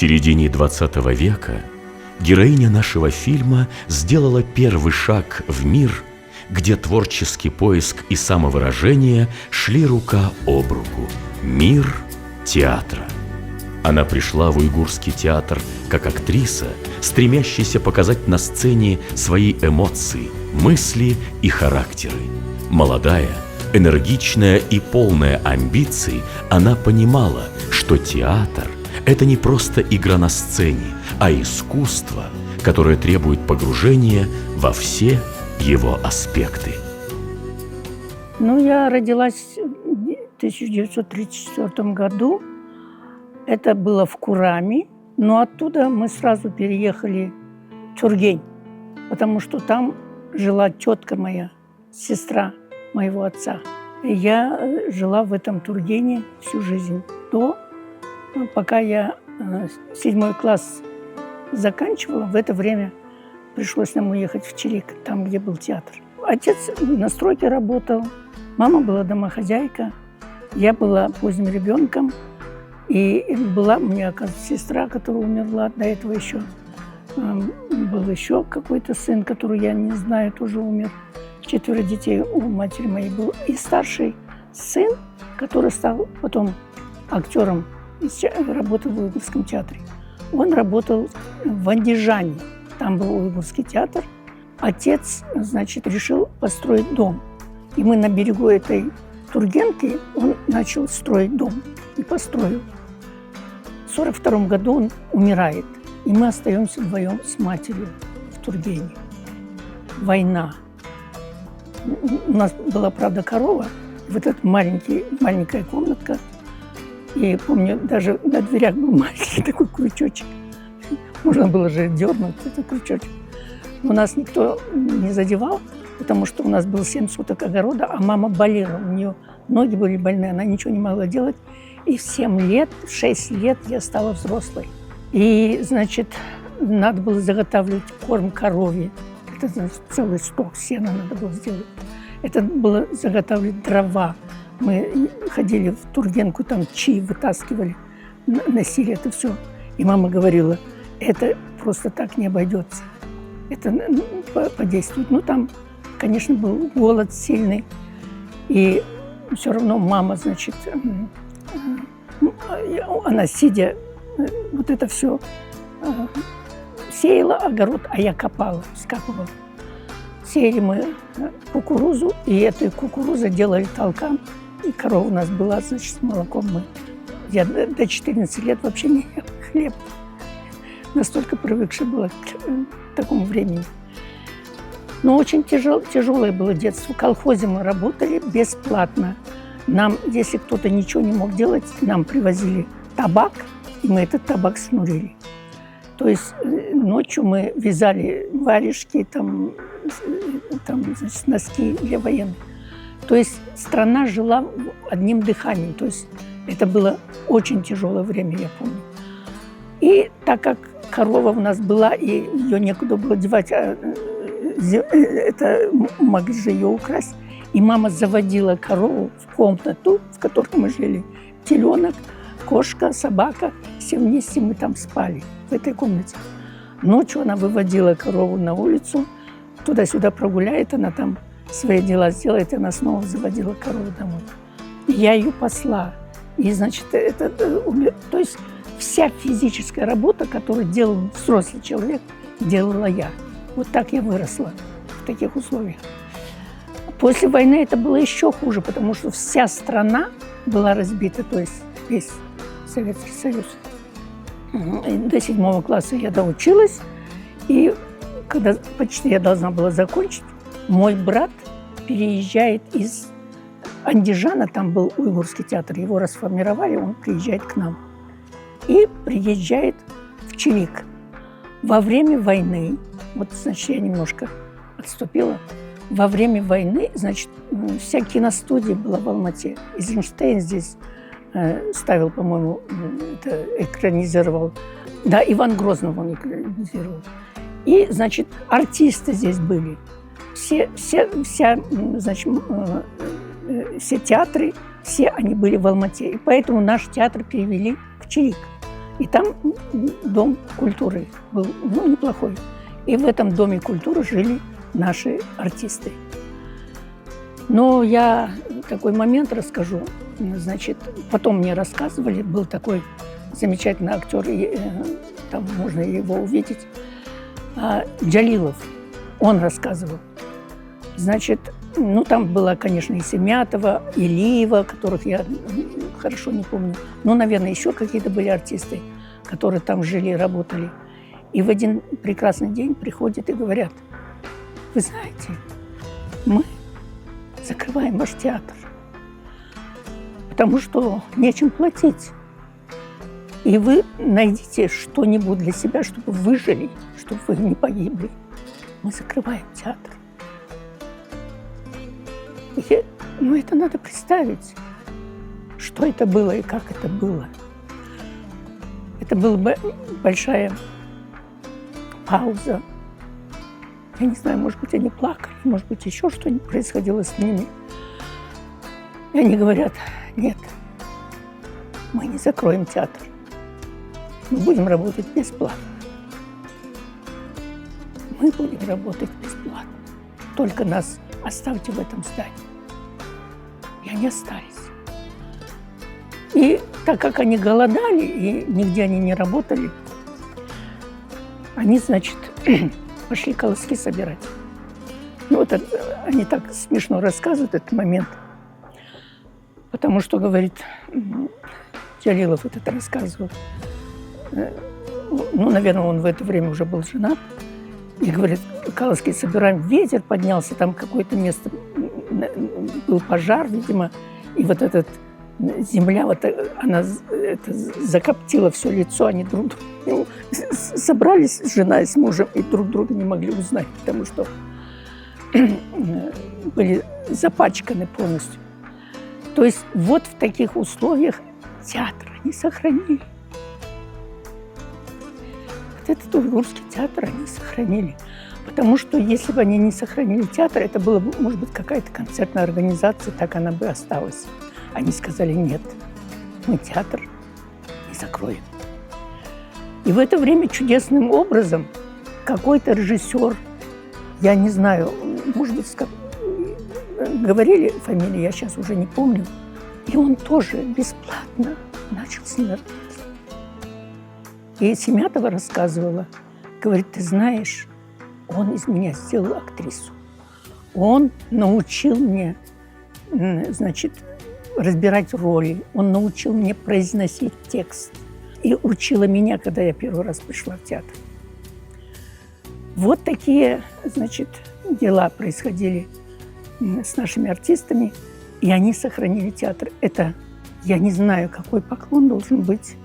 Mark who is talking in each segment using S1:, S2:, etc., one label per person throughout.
S1: середине XX века героиня нашего фильма сделала первый шаг в мир, где творческий поиск и самовыражение шли рука об руку. Мир театра. Она пришла в уйгурский театр как актриса, стремящаяся показать на сцене свои эмоции, мысли и характеры. Молодая, энергичная и полная амбиций, она понимала, что театр – это не просто игра на сцене, а искусство, которое требует погружения во все его аспекты.
S2: Я родилась в 1934 году. Это было в Кураме, но оттуда мы сразу переехали в Тюргень, потому что там жила тетка моя, сестра моего отца. И я жила в этом Тюргене всю жизнь, пока я 7 класс заканчивала. В это время пришлось нам уехать в Чирик, там, где был театр. Отец на стройке работал, мама была домохозяйка, я была поздним ребенком. И была у меня, оказывается, сестра, которая умерла. До этого еще был еще какой-то сын, который я не знаю, тоже умер. 4 детей у матери моей был. И старший сын, который стал потом актером, работал в Уйгурском театре. Он работал в Андижане. Там был Уйгурский театр. Отец, решил построить дом. И мы на берегу этой Тургенки, он начал строить дом и построил. В 1942 году он умирает, и мы остаемся вдвоем с матерью в Тургене. Война. У нас была, правда, корова, вот эта маленькая комнатка. И помню, даже на дверях был маленький такой крючочек. Можно было же дернуть этот крючочек. Но нас никто не задевал, потому что у нас было 7 соток огорода, а мама болела. У нее ноги были больные, она ничего не могла делать. И в 7 лет, в 6 лет я стала взрослой. И, надо было заготавливать корм корове. Это, целый сток сена надо было сделать. Это было заготавливать дрова. Мы ходили в Тургенку, там чаи вытаскивали, носили это все. И мама говорила, это просто так не обойдется. Это подействует. Там, конечно, был голод сильный. И все равно мама, она сидя, вот это все сеяла огород, а я копала, скапывала. Сеяли мы кукурузу, и этой кукурузой делали толкан. И корова у нас была, с молоком мы. Я до 14 лет вообще не ела хлеб. Настолько привыкшая была к такому времени. Но очень тяжелое было детство. В колхозе мы работали бесплатно. Нам, если кто-то ничего не мог делать, нам привозили табак, и мы этот табак шнурили. То есть ночью мы вязали варежки, носки для военных. То есть страна жила одним дыханием. То есть это было очень тяжелое время, я помню. И так как корова у нас была, и ее некуда было девать, это могли же ее украсть. И мама заводила корову в комнату, в которой мы жили. Теленок, кошка, собака. Все вместе мы там спали, в этой комнате. Ночью она выводила корову на улицу, туда-сюда прогуляет, она там свои дела сделает, и она снова заводила корову домой. И я ее посла. И, то есть вся физическая работа, которую делал взрослый человек, делала я. Вот так я выросла в таких условиях. После войны это было еще хуже, потому что вся страна была разбита, то есть весь Советский Союз. До 7 класса я доучилась, и когда почти я должна была закончить, мой брат переезжает из Андижана, там был Уйгурский театр, его расформировали, он приезжает к нам. И приезжает в Чирик. Во время войны, я немножко отступила, во время войны, вся киностудия была в Алмате. Эйзенштейн здесь ставил, по-моему, экранизировал. Да, Иван Грозного он экранизировал. И, артисты здесь были. Все театры, все они были в Алмате. И поэтому наш театр перевели в Чирик. И там дом культуры был, ну, неплохой. И в этом доме культуры жили наши артисты. Но я такой момент расскажу. Значит, потом мне рассказывали, был такой замечательный актер, там можно его увидеть, Джалилов. Он рассказывал. Значит, ну, там была, конечно, и Семятова, и Лиева, которых я хорошо не помню. Ну, наверное, еще какие-то были артисты, которые там жили и работали. И в один прекрасный день приходят и говорят: вы знаете, мы закрываем ваш театр, потому что нечем платить. И вы найдите что-нибудь для себя, чтобы выжили, чтобы вы не погибли. Мы закрываем театр. И, ну, это надо представить, что это было и как это было. Это была большая пауза. Я не знаю, может быть, они плакали, может быть, еще что-нибудь происходило с ними. И они говорят: нет, мы не закроем театр. Мы будем работать бесплатно. Мы будем работать бесплатно. Только нас оставьте в этом здании. И они остались. И так как они голодали, и нигде они не работали, они, значит, пошли колоски собирать. Ну, вот они так смешно рассказывают этот момент, потому что, говорит, Джалилов этот рассказывал, ну, наверное, он в это время уже был женат, и говорит, колоски собираем, ветер поднялся, там какое-то место, был пожар, видимо, и вот этот земля, вот она закоптила все лицо, они друг друга собрались, жена с мужем, и друг друга не могли узнать, потому что были запачканы полностью. То есть вот в таких условиях театр они сохранили. Вот этот Уйгурский театр они сохранили. Потому что если бы они не сохранили театр, это была бы, может быть, какая-то концертная организация, так она бы осталась. Они сказали: нет, мы театр не закроем. И в это время чудесным образом какой-то режиссер, я не знаю, может быть, говорили фамилию, я сейчас уже не помню, и он тоже бесплатно начал с ними работать. И Семятова рассказывала, говорит, ты знаешь, он из меня сделал актрису. Он научил меня, значит, разбирать роли, он научил меня произносить текст. И учила меня, когда я первый раз пришла в театр. Вот такие, значит, дела происходили с нашими артистами, и они сохранили театр. Это, я не знаю, какой поклон должен быть.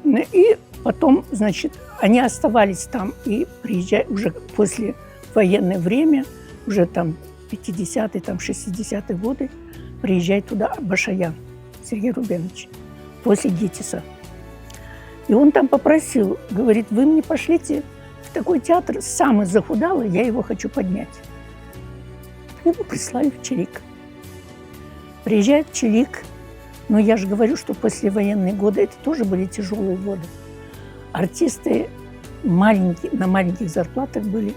S2: И потом, значит, они оставались там и приезжали уже после военное время, уже там 50-е, там 60-е годы, приезжает туда Башаян Сергей Рубенович после ГИТИСа. И он там попросил, говорит, вы мне пошлите в такой театр, самый захудалый, я его хочу поднять. Его прислали в Чилик. Приезжает в Чилик, но я же говорю, что послевоенные годы, это тоже были тяжелые годы. Артисты маленькие, на маленьких зарплатах были.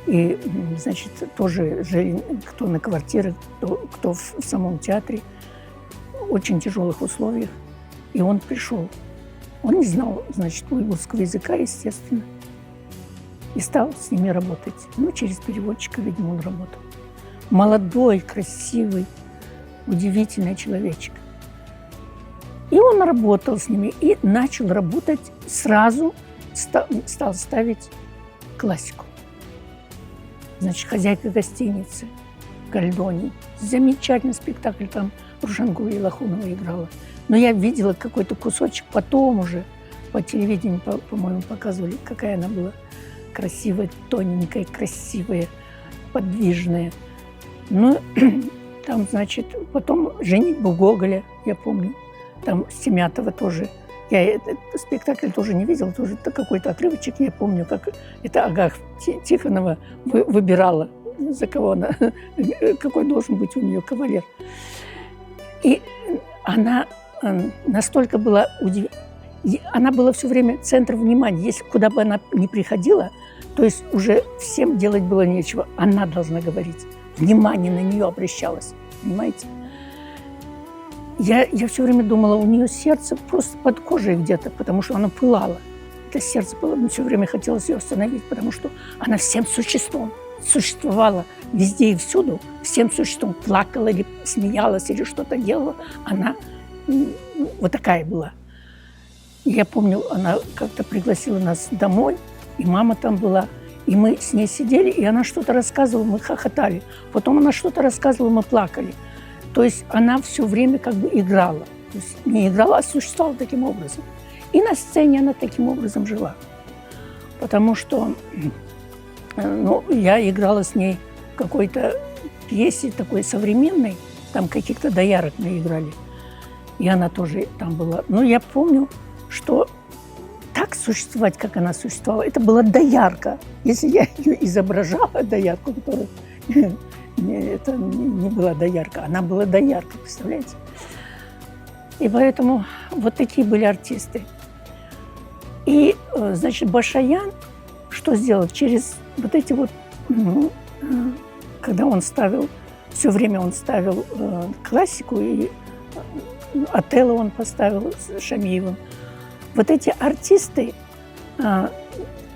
S2: И, значит, тоже жили кто на квартирах, кто в самом театре. В очень тяжелых условиях. И он пришел. Он не знал, значит, уйгурского языка, естественно. И стал с ними работать. Ну, через переводчика, видимо, он работал. Молодой, красивый, удивительный человечек. И он работал с ними. И начал работать сразу, стал ставить классику. Значит, «Хозяйка гостиницы» Гальдони. Замечательный спектакль, там Рушангули и Лохунова играла. Но я видела какой-то кусочек, потом уже по телевидению, по-моему, показывали, какая она была красивая, тоненькая, красивая, подвижная. Ну, там, значит, потом «Женитьбу Гоголя», я помню. Там Семятова тоже. Я этот спектакль тоже не видела, тоже какой-то отрывочек, я помню, как это Агах Тихонова выбирала, за кого она, какой должен быть у нее кавалер. И она настолько была удивительна. И она была все время центром внимания. Если куда бы она ни приходила, то есть уже всем делать было нечего. Она должна говорить. Внимание на нее обращалось. Понимаете? Я все время думала, у нее сердце просто под кожей где-то, потому что оно пылало. Это сердце было, мне все время хотелось ее остановить, потому что она всем существом существовала везде и всюду, всем существом плакала или смеялась, или что-то делала. Она вот такая была. Я помню, она как-то пригласила нас домой, и мама там была, и мы с ней сидели, и она что-то рассказывала, мы хохотали. Потом она что-то рассказывала, мы плакали. То есть она все время как бы играла. То есть не играла, а существовала таким образом. И на сцене она таким образом жила. Потому что я играла с ней в какой-то пьесе такой современной, там каких-то доярок мы играли. И она тоже там была. Но я помню, что так существовать, как она существовала, это была доярка. Если я ее изображала, доярку, которая... Это не была доярка, она была доярка, представляете? И поэтому вот такие были артисты. И, значит, Башаян что сделал? Через вот эти вот, когда он ставил, все время он ставил классику, и Отелло он поставил с Шамиевым. Вот эти артисты,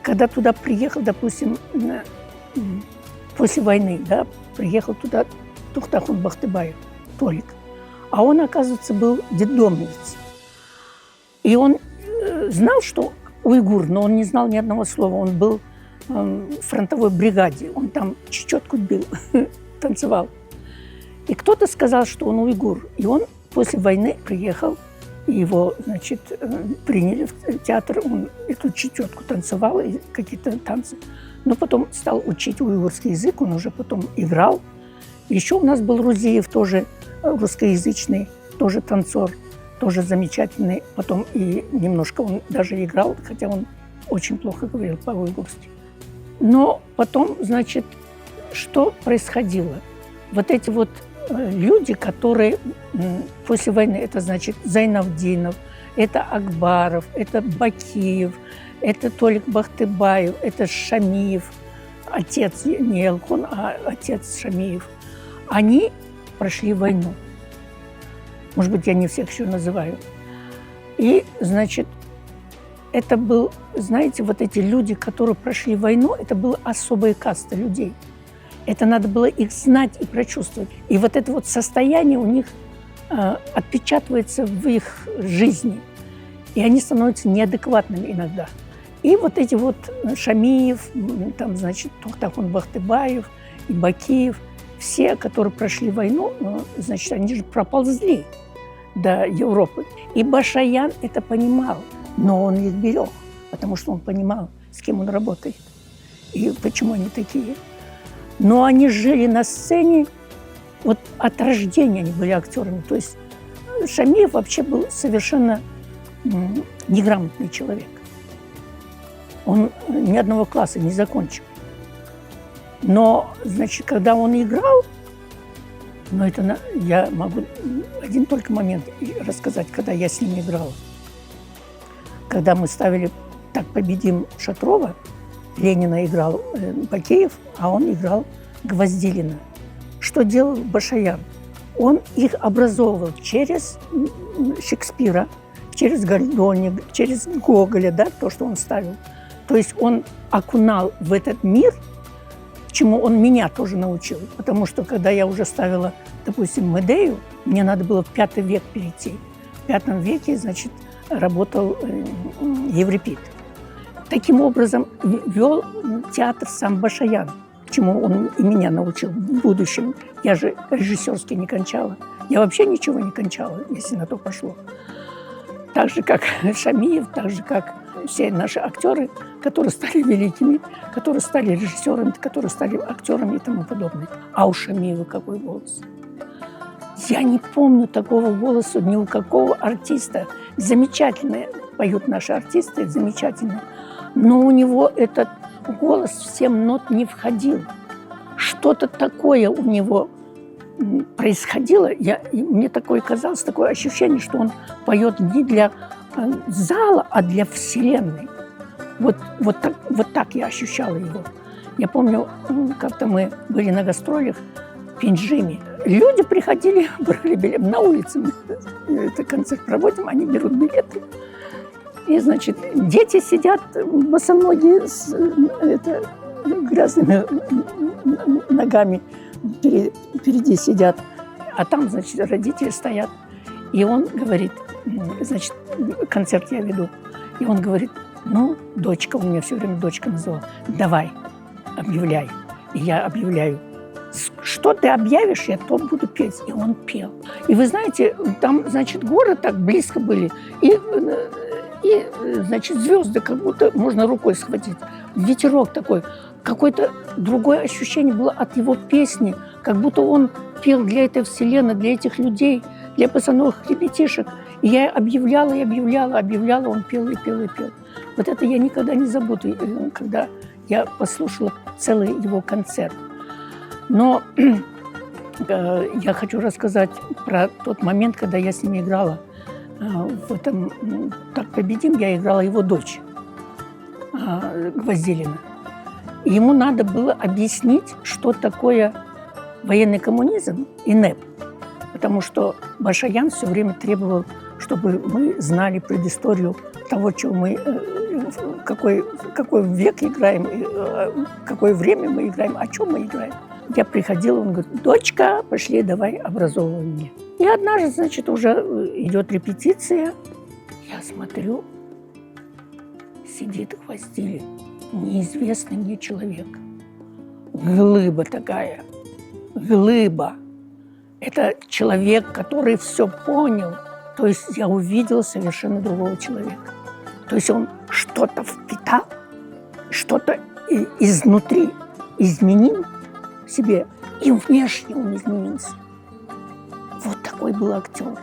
S2: когда туда приехал, допустим, после войны, да, приехал туда Тухтахун Бахтыбаев, Толик. А он, оказывается, был детдомовец. И он знал, что уйгур, но он не знал ни одного слова. Он был в фронтовой бригаде, он там чечетку бил, танцевал. И кто-то сказал, что он уйгур. И он после войны приехал, его, значит, приняли в театр, он эту чечетку танцевал, и какие-то танцы. Но потом стал учить уйгурский язык, он уже потом играл. Еще у нас был Рузиев, тоже русскоязычный, тоже танцор, тоже замечательный. Потом и немножко он даже играл, хотя он очень плохо говорил по-уйгурски. Но потом, значит, что происходило? Вот эти вот люди, которые после войны, это значит Зайнавдинов, это Акбаров, это Бакиев, это Толик Бахтыбаев, это Шамиев, отец, не Элхон, а отец Шамиев. Они прошли войну. Может быть, я не всех еще называю. И, значит, это был, знаете, вот эти люди, которые прошли войну, это была особая каста людей. Это надо было их знать и прочувствовать. И вот это вот состояние у них отпечатывается в их жизни. И они становятся неадекватными иногда. И вот эти вот Шамиев, там, значит, Тухтахун Бахтыбаев и Бакиев, все, которые прошли войну, значит, они же проползли до Европы. И Башаян это понимал, но он их берег, потому что он понимал, с кем он работает и почему они такие. Но они жили на сцене, вот от рождения они были актерами. То есть Шамиев вообще был совершенно неграмотный человек. Он ни одного класса не закончил. Но, значит, когда он играл, ну это я могу один только момент рассказать, когда я с ним играла. Когда мы ставили «Так победим» Шатрова, Ленина играл Бакеев, а он играл Гвоздилина. Что делал Башаян? Он их образовывал через Шекспира, через Гольдони, через Гоголя, да, то, что он ставил. То есть он окунал в этот мир, чему он меня тоже научил. Потому что, когда я уже ставила, допустим, Медею, мне надо было в V век перейти. В V веке, значит, работал Еврипид. Таким образом вел театр сам Башаян, чему он и меня научил в будущем. Я же режиссерский не кончала. Я вообще ничего не кончала, если на то пошло. Так же, как Шамиев, так же, как все наши актеры, которые стали великими, которые стали режиссерами, которые стали актерами и тому подобное. А у Шамиева какой голос? Я не помню такого голоса ни у какого артиста. Замечательно поют наши артисты, замечательно. Но у него этот голос в 7 нот не входил. Что-то такое у него происходило. Мне такое казалось, такое ощущение, что он поет не для зала, а для Вселенной. Вот так я ощущала его. Я помню, как-то мы были на гастролях в Пенджиме. Люди приходили, брали билет на улице. Мы этот концерт проводим, они берут билеты. И, значит, дети сидят босоногие с грязными ногами впереди сидят. А там, значит, родители стоят. И он говорит, значит, концерт я веду. И он говорит, ну, дочка, у меня все время дочка называла, давай, объявляй. И я объявляю. Что ты объявишь, я то буду петь. И он пел. И вы знаете, там, значит, горы так близко были. И значит, звезды как будто можно рукой схватить. Ветерок такой. Какое-то другое ощущение было от его песни. Как будто он пел для этой вселенной, для этих людей, для босоногих ребятишек. И я объявляла, он пел и пел и пел. Вот это я никогда не забуду, когда я послушала целый его концерт. Но я хочу рассказать про тот момент, когда я с ним играла. В этом «Так победим» я играла его дочь Гвоздилина. И ему надо было объяснить, что такое военный коммунизм и НЭП. Потому что Башаян все время требовал, чтобы мы знали предысторию того, чего мы, какой век играем, какое время мы играем, о чем мы играем. Я приходила, он говорит, дочка, пошли, давай, образовывай меня. И однажды, значит, уже идет репетиция. Я смотрю, сидит Гвоздилин, неизвестный мне человек. Глыба такая, глыба. Это человек, который все понял. То есть я увидела совершенно другого человека. То есть он что-то впитал, что-то изнутри изменил в себе, и внешне он изменился. Вот такой был актер.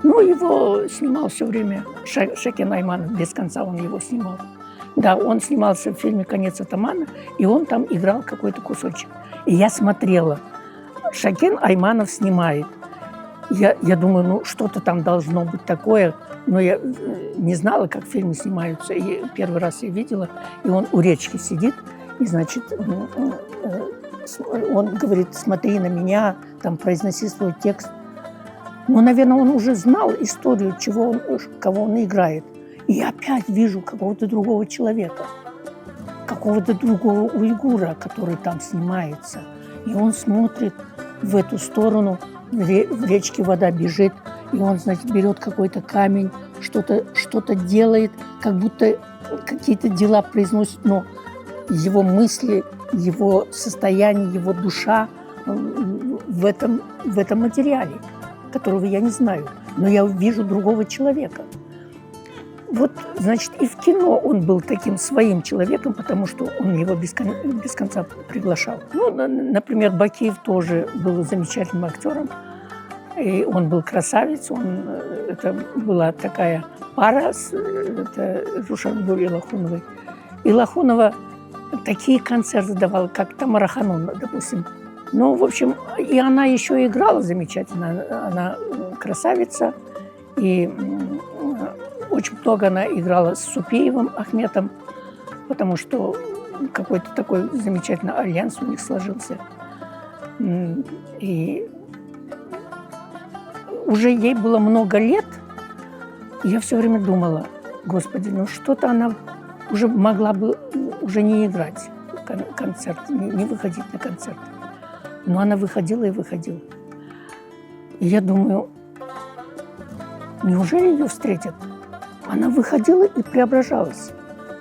S2: Ну, его снимал все время Шакен Айманов, без конца он его снимал. Да, он снимался в фильме «Конец атамана», и он там играл какой-то кусочек. И я смотрела, Шакен Айманов снимает. Я думаю, ну, что-то там должно быть такое, но я не знала, как фильмы снимаются. И первый раз я видела, и он у речки сидит, и, значит, он говорит, смотри на меня, там, произноси свой текст. Ну, наверное, он уже знал историю, кого он играет. И я опять вижу какого-то другого человека, какого-то другого уйгура, который там снимается. И он смотрит в эту сторону, в речке вода бежит, и он, значит, берет какой-то камень, что-то делает, как будто какие-то дела произносит, но его мысли, его состояние, его душа в этом материале, которого я не знаю, но я вижу другого человека. Вот, значит, и в кино он был таким своим человеком, потому что он его без конца приглашал. Ну, например, Бакиев тоже был замечательным актером, и он был красавец, это была такая пара с Рушангуль и Лохуновой. И Лохунова такие концерты давала, как Тамара Ханум, допустим. Ну, в общем, и она еще играла замечательно. Она красавица. И очень много она играла с Супеевым Ахметом, потому что какой-то такой замечательный альянс у них сложился. И уже ей было много лет, и я все время думала, Господи, ну что-то она уже могла бы уже не играть концерт, не выходить на концерт. Но она выходила и выходила. И я думаю, неужели ее встретят? Она выходила и преображалась.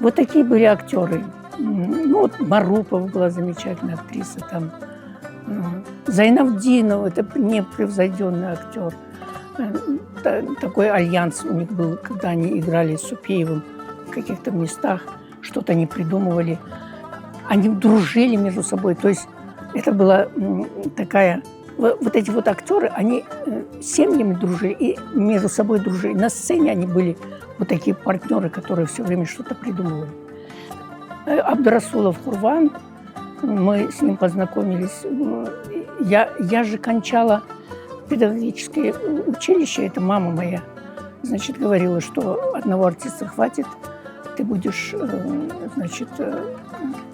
S2: Вот такие были актеры. Ну, вот Марупова была замечательная актриса. Там. Зайнавдинов, это непревзойденный актер. Такой альянс у них был, когда они играли с Супеевым в каких-то местах, что-то они придумывали. Они дружили между собой. То есть это была такая... Вот эти вот актеры, они семьями дружили и между собой дружили. На сцене они были вот такие партнеры, которые все время что-то придумывали. Абдрасулов Курван, мы с ним познакомились. Я же кончала педагогическое училище, это мама моя. значит, говорила, что одного артиста хватит, ты будешь, значит,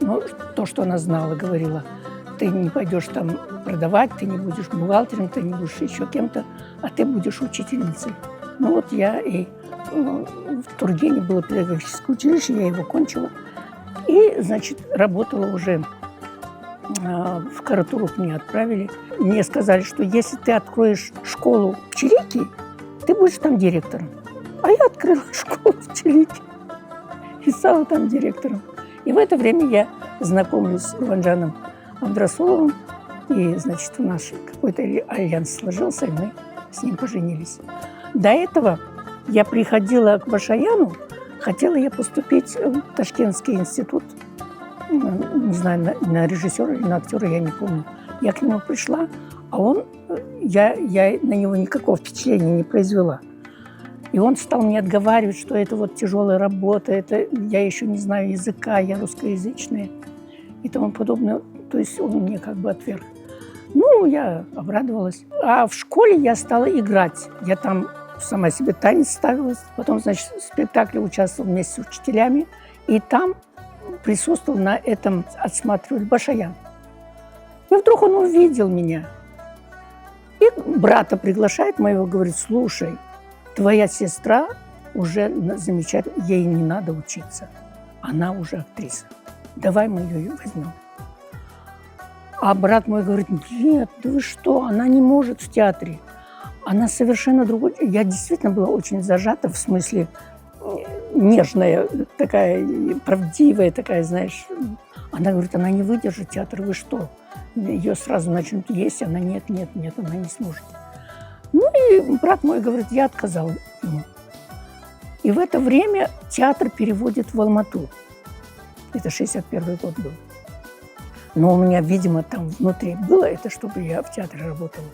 S2: ну, то, что она знала, говорила, ты не пойдешь там продавать, ты не будешь бухгалтером, ты не будешь еще кем-то, а ты будешь учительницей. Ну вот я и в Тургене было педагогическое училище, я его кончила. И, значит, работала уже в Каратурук, меня отправили. Мне сказали, что если ты откроешь школу в Чилике, ты будешь там директором. А я открыла школу в Чилике и стала там директором. И в это время я знакомлюсь с Урванджаном Абдрасуловым. И, значит, у нас какой-то альянс сложился, и мы с ним поженились. До этого я приходила к Башаяну, хотела я поступить в Ташкентский институт, не знаю, на режиссера или на актера, я не помню. Я к нему пришла, а он, я на него никакого впечатления не произвела. И он стал мне отговаривать, что это вот тяжелая работа, это я еще не знаю языка, я русскоязычная и тому подобное. То есть он мне как бы отверг. Ну, я обрадовалась. А в школе я стала играть. Я там сама себе танец ставила. Потом, значит, в спектакле участвовала вместе с учителями. И там присутствовал на этом отсматриватель Башаян. И вдруг он увидел меня. И брата приглашает моего, говорит, слушай, твоя сестра уже замечательно, ей не надо учиться. Она уже актриса. Давай мы ее возьмем. А брат мой говорит, нет, да вы что, она не может в театре. Она совершенно другой. Я действительно была очень зажата, в смысле нежная, такая правдивая, такая, знаешь. Она говорит, она не выдержит театр, вы что? Ее сразу начнут есть, она нет, она не сможет. Ну и брат мой говорит, я отказал ему. И в это время театр переводит в Алмату. Это 61-й год был. Но у меня, видимо, там внутри было это, чтобы я в театре работала.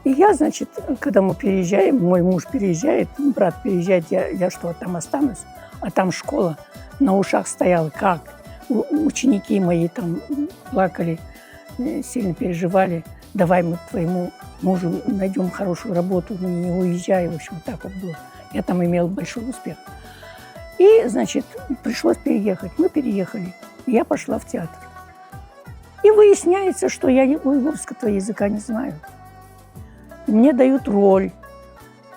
S2: И я, значит, когда мы переезжаем, мой муж переезжает, брат переезжает, я что, там останусь? А там школа на ушах стояла. Как? Ученики мои там плакали, сильно переживали. Давай мы твоему мужу найдем хорошую работу, не уезжай. В общем, так вот было. Я там имела большой успех. И, значит, пришлось переехать. Мы переехали. И я пошла в театр. И выясняется, что я уйгурского языка не знаю. Мне дают роль.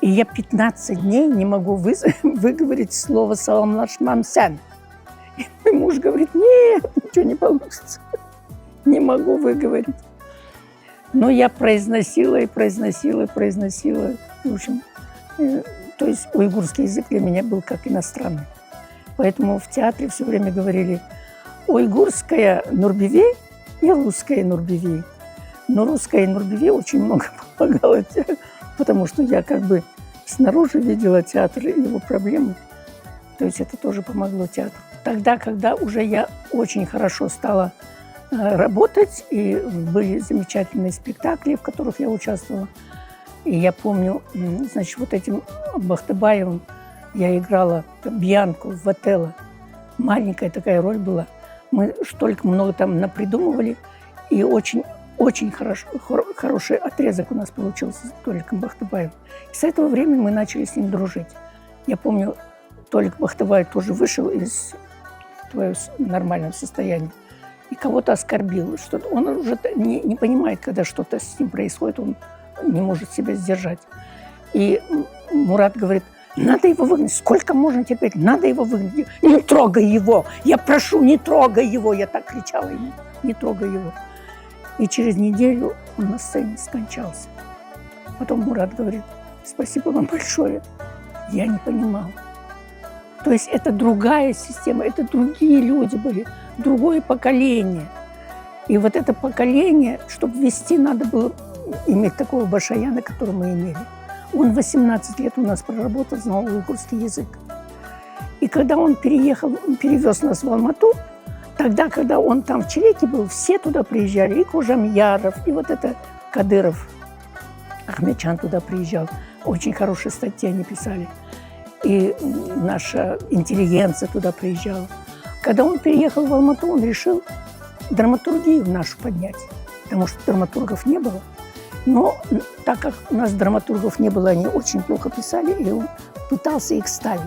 S2: И я 15 дней не могу выговорить слово «салам лашмам сэн». И мой муж говорит, нет, ничего не получится. Не могу выговорить. Но я произносила. В общем, то есть уйгурский язык для меня был как иностранный. Поэтому в театре все время говорили уйгурская Нурбеви и русская Нурбеви. Но русская Нурбеви очень много помогала, потому что я как бы снаружи видела театр и его проблемы. То есть это тоже помогло театру. Тогда, когда уже я очень хорошо стала работать, и были замечательные спектакли, в которых я участвовала. И я помню, значит, вот этим Бахтыбаевым я играла Бьянку в «Отелло». Маленькая такая роль была. Мы столько много там напридумывали, и очень хороший отрезок у нас получился с Толиком Бахтыбаевым. И с этого времени мы начали с ним дружить. Я помню, Толик Бахтыбаев тоже вышел из твоего нормального состояния и кого-то оскорбил. Что он уже не понимает, когда что-то с ним происходит, он не может себя сдержать. И Мурат говорит, надо его выгнать. Сколько можно терпеть? Надо его выгнать. Не трогай его! Я прошу, не трогай его! Я так кричала ему. Не трогай его. И через неделю он на сцене скончался. Потом Мурат говорит, спасибо вам большое. Я не понимала. То есть это другая система, это другие люди были, другое поколение. И вот это поколение, чтобы вести, надо было иметь такого Башаяна, которого мы имели. Он 18 лет у нас проработал, знал уйгурский язык. И когда он перевез нас в Алмату, тогда, когда он там в Чилике был, все туда приезжали, и Кужамьяров, и вот это Кадыров, Ахмедчан туда приезжал. Очень хорошие статьи они писали. И наша интеллигенция туда приезжала. Когда он переехал в Алмату, он решил драматургию нашу поднять, потому что драматургов не было. Но так как у нас драматургов не было, они очень плохо писали, и он пытался их ставить.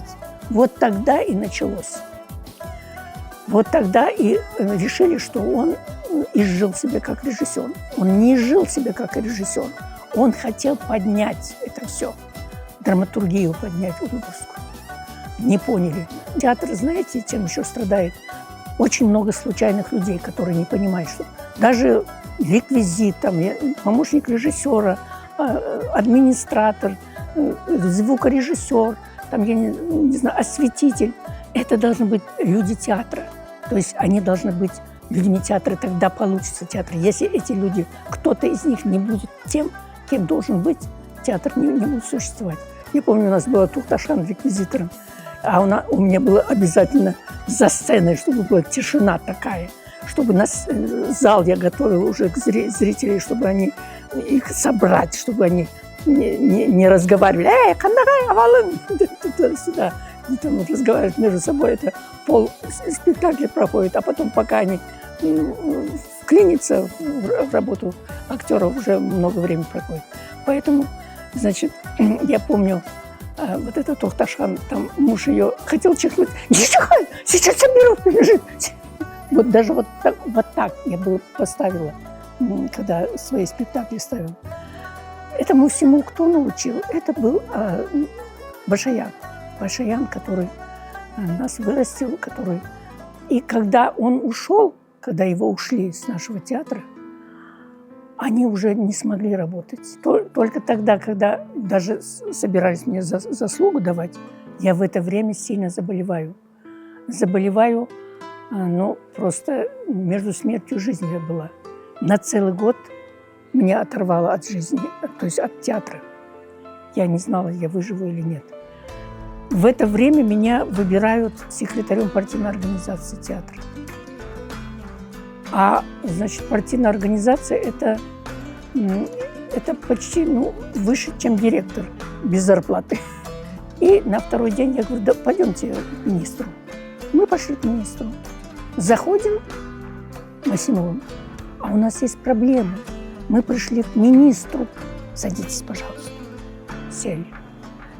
S2: Вот тогда и началось. Вот тогда и решили, что он изжил себя как режиссер. Он не изжил себя как режиссер. Он хотел поднять это все, драматургию поднять урюпинскую. Не поняли. Театр, знаете, чем еще страдает? Очень много случайных людей, которые не понимают, что даже реквизит, там, помощник режиссера, администратор, звукорежиссер, там, я не знаю, осветитель. Это должны быть люди театра. То есть они должны быть людьми театра, тогда получится театр. Если эти люди, кто-то из них не будет тем, кем должен быть, театр не будет существовать. Я помню, у нас была Тухташхан реквизитором, а у меня было обязательно за сценой, чтобы была тишина такая, чтобы зал я готовила уже к зрителям, чтобы они их собрать, чтобы они не разговаривали. Кандагай, авалын! Туда-сюда. Там разговаривают между собой. Это пол спектакля проходит, а потом, пока они вклинятся в работу актеров, уже много времени проходит. Поэтому, значит, я помню, вот эта Тухташхан, там муж ее хотел чихнуть. Не чихай, сейчас соберу, лежит. Вот даже вот так я бы поставила, когда свои спектакли ставила. Этому всему кто научил? Это был Башаян. Башаян, который нас вырастил, который... И когда он ушел, когда его ушли с нашего театра, они уже не смогли работать. Только тогда, когда даже собирались мне заслугу давать, я в это время сильно заболеваю. Заболеваю, ну, просто между смертью и жизнью я была. На целый год меня оторвало от жизни, то есть от театра. Я не знала, я выживу или нет. В это время меня выбирают секретарем партийной организации театра. А, значит, партийная организация – это почти выше, чем директор, без зарплаты. И на второй день я говорю, да пойдемте к министру. Мы пошли к министру. Заходим Масимовым, а у нас есть проблемы. Мы пришли к министру. Садитесь, пожалуйста. Сели.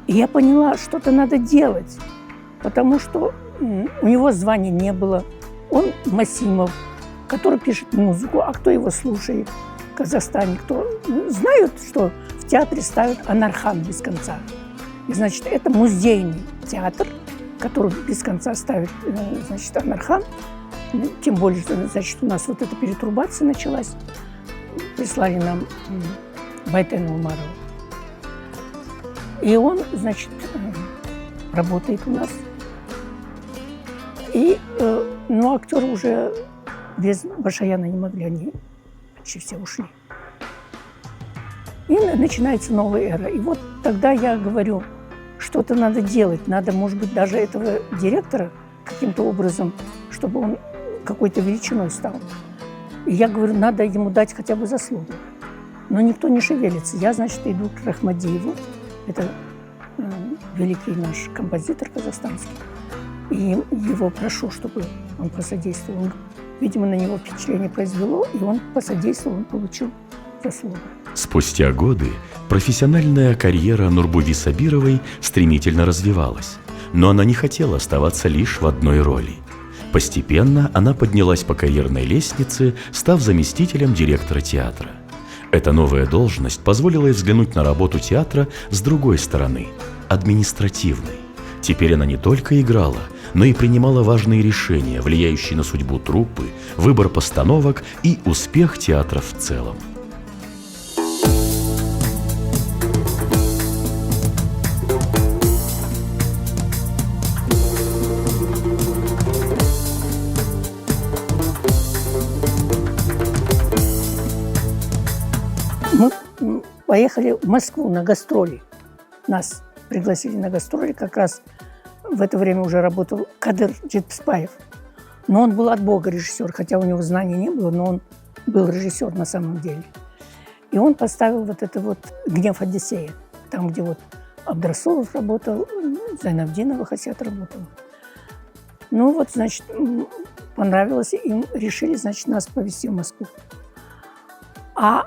S2: И я поняла, что-то надо делать, потому что у него звания не было. Он Масимов, который пишет музыку, а кто его слушает в Казахстане? Кто знают, что в театре ставят Анархан без конца. И, значит, это музейный театр, который без конца ставит, значит, Анархан. Тем более, что, значит, у нас вот эта перетрубация началась. Прислали нам Байтена Умарова. И он, значит, работает у нас. И, актеры уже без Башаяна не могли, они почти все ушли. И начинается новая эра. И вот тогда я говорю, что-то надо делать. Надо, может быть, даже этого директора каким-то образом, чтобы он какой-то величиной стал. И я говорю, надо ему дать хотя бы заслугу. Но никто не шевелится. Я, значит, иду к Рахмадиеву. Это великий наш композитор казахстанский. И его прошу, чтобы он посодействовал. Он, видимо, на него впечатление произвело, и он посодействовал, он получил заслугу.
S1: Спустя годы профессиональная карьера Нурбуви Сабировой стремительно развивалась, но она не хотела оставаться лишь в одной роли. Постепенно она поднялась по карьерной лестнице, став заместителем директора театра. Эта новая должность позволила ей взглянуть на работу театра с другой стороны – административной. Теперь она не только играла, но и принимала важные решения, влияющие на судьбу труппы, выбор постановок и успех театра в целом.
S2: Мы поехали в Москву на гастроли. Нас пригласили на гастроли. Как раз в это время уже работал Кадыр Джетпаев. Но он был от Бога режиссер, хотя у него знаний не было, но он был режиссер на самом деле. И он поставил вот это вот «Гнев Одиссея», там, где вот Абдрасулов работал, Зайнавдинова Хасят работал. Ну вот, значит, понравилось, им решили, значит, нас повезти в Москву. А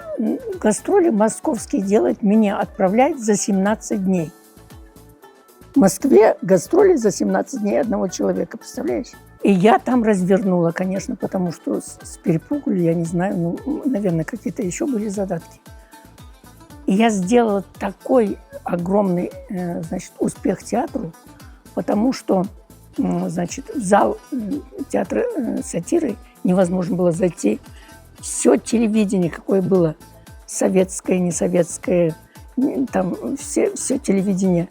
S2: гастроли московские делать меня отправляют за 17 дней. В Москве гастроли за 17 дней одного человека, представляешь? И я там развернула, конечно, потому что с перепугу, я не знаю, ну, наверное, какие-то еще были задатки. И я сделала такой огромный, значит, успех театру, потому что, значит, в зал театра сатиры невозможно было зайти. Все телевидение, какое было, советское, несоветское, там все телевидение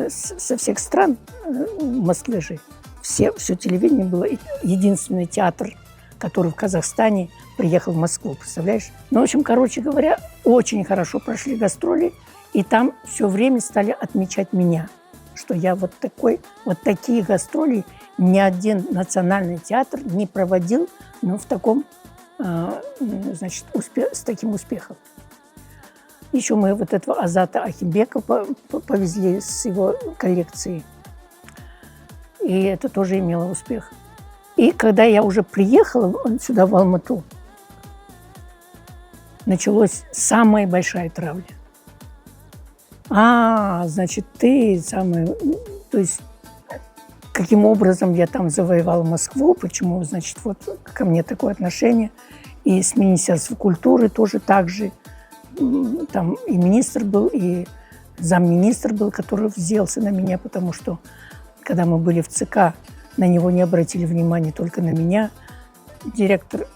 S2: со всех стран, в Москве же, все телевидение было. Единственный театр, который в Казахстане приехал в Москву, представляешь? Ну, в общем, короче говоря, очень хорошо прошли гастроли, и там все время стали отмечать меня, что я вот такие гастроли ни один национальный театр не проводил, но в таком, значит, с таким успехом. Еще мы вот этого Азата Ахимбекова повезли с его коллекции. И это тоже имело успех. И когда я уже приехала сюда, в Алмату, началась самая большая травля. Значит, ты самая... То есть, каким образом я там завоевала Москву, почему, значит, вот ко мне такое отношение. И с Министерством культуры тоже так же. Там и министр был, и замминистр был, который взялся на меня, потому что, когда мы были в ЦК, на него не обратили внимания, только на меня. Директор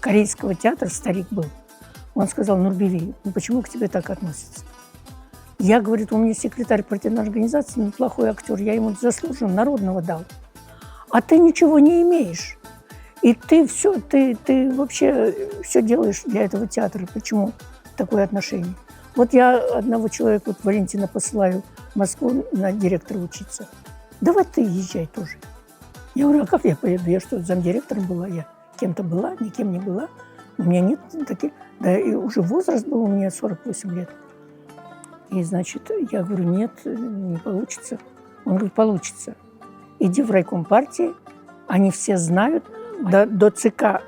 S2: Корейского театра, старик был, он сказал: Нурбеви, ну почему к тебе так относятся? Я, говорит, у меня секретарь партийной организации, неплохой актер, я ему заслуженно народного дал. А ты ничего не имеешь. И ты вообще все делаешь для этого театра. Почему такое отношение? Вот я одного человека, вот Валентина, посылаю в Москву на директора учиться. Давай ты езжай тоже. Я говорю, а как я поеду? Я что, замдиректором была? Я кем-то была, никем не была. У меня нет таких... Да и уже возраст был у меня 48 лет. И, значит, я говорю, нет, не получится. Он говорит, получится. Иди в райком партии, они все знают, до ЦК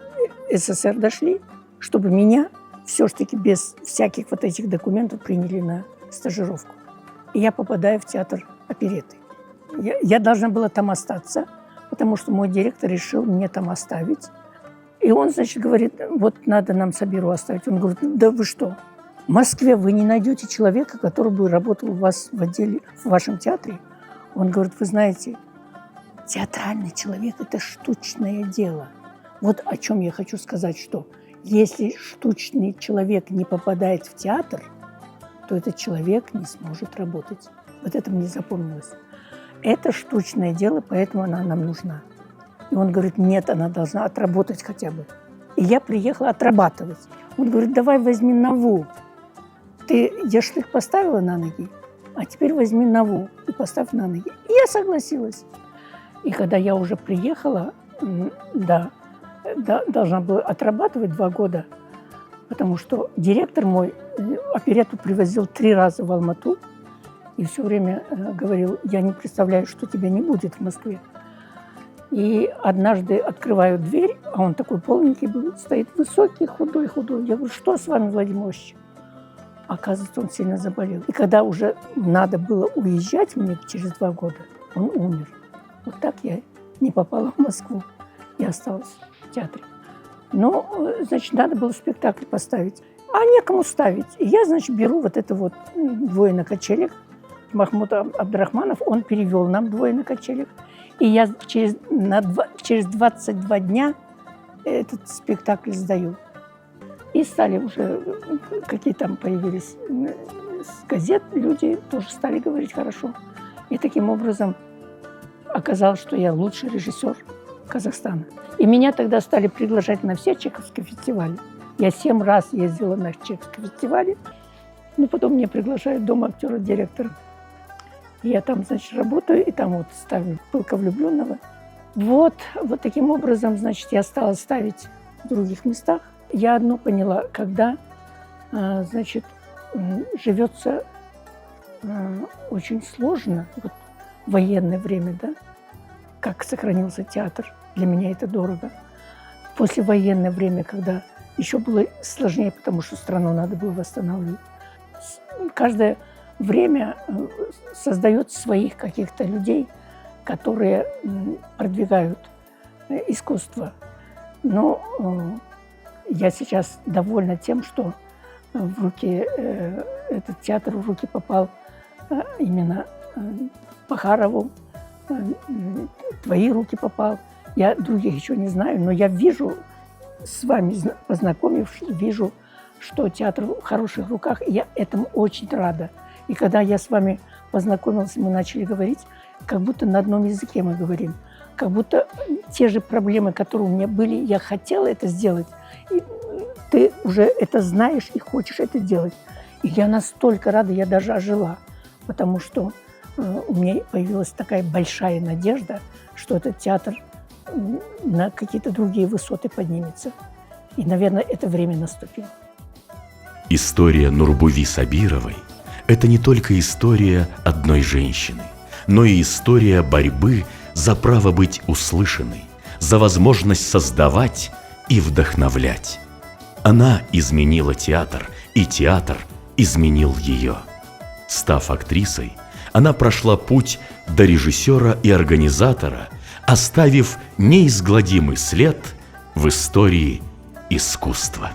S2: СССР дошли, чтобы меня все-таки без всяких вот этих документов приняли на стажировку. И я попадаю в театр оперетты. Я должна была там остаться, потому что мой директор решил мне там оставить. И он, значит, говорит, вот надо нам Сабиру оставить. Он говорит, да вы что, в Москве вы не найдете человека, который бы работал у вас в отделе, в вашем театре? Он говорит, вы знаете, театральный человек – это штучное дело. Вот о чем я хочу сказать, что если штучный человек не попадает в театр, то этот человек не сможет работать. Вот это мне запомнилось. Это штучное дело, поэтому она нам нужна. И он говорит, нет, она должна отработать хотя бы. И я приехала отрабатывать. Он говорит, давай возьми нову. Ты яшлык поставила на ноги, а теперь возьми нову и поставь на ноги. И я согласилась. И когда я уже приехала, должна была отрабатывать 2 года, потому что директор мой оперетту привозил 3 раза в Алмату и все время говорил, я не представляю, что тебя не будет в Москве. И однажды открываю дверь, а он такой полненький был, стоит высокий, худой. Я говорю, что с вами, Владимир Ильич? Оказывается, он сильно заболел. И когда уже надо было уезжать мне через 2 года, он умер. Вот так я не попала в Москву и осталась в театре. Но, значит, надо было спектакль поставить. А некому ставить. И я, значит, беру вот это вот «Двое на качелях». Махмуд Абдрахманов, он перевел нам «Двое на качелях». И я через 22 дня этот спектакль сдаю. И стали уже, какие там появились с газет, люди тоже стали говорить хорошо. И таким образом оказалось, что я лучший режиссер Казахстана. И меня тогда стали приглашать на все чеховские фестивали. Я 7 раз ездила на чеховские фестивали. Но потом меня приглашают в Дом актера директора. Я там, значит, работаю, и там вот ставлю «Пылко влюбленного». Вот таким образом, значит, я стала ставить в других местах. Я одно поняла, когда, значит, живется очень сложно, вот в военное время, да, как сохранился театр, для меня это дорого. В послевоенное время, когда еще было сложнее, потому что страну надо было восстанавливать. Каждое время создает своих каких-то людей, которые продвигают искусство. Но я сейчас довольна тем, что в руки этот театр в руки попал именно Пахарову, твои руки попал. Я других еще не знаю, но я вижу, с вами познакомившись, вижу, что театр в хороших руках, и я этому очень рада. И когда я с вами познакомилась, мы начали говорить, как будто на одном языке мы говорим, как будто те же проблемы, которые у меня были, я хотела это сделать, и ты уже это знаешь и хочешь это делать. И я настолько рада, я даже ожила, потому что у меня появилась такая большая надежда, что этот театр на какие-то другие высоты поднимется. И, наверное, это время наступило.
S1: История Нурбуви Сабировой – это не только история одной женщины, но и история борьбы за право быть услышанной, за возможность создавать и вдохновлять. Она изменила театр, и театр изменил ее. Став актрисой, она прошла путь до режиссера и организатора, оставив неизгладимый след в истории искусства.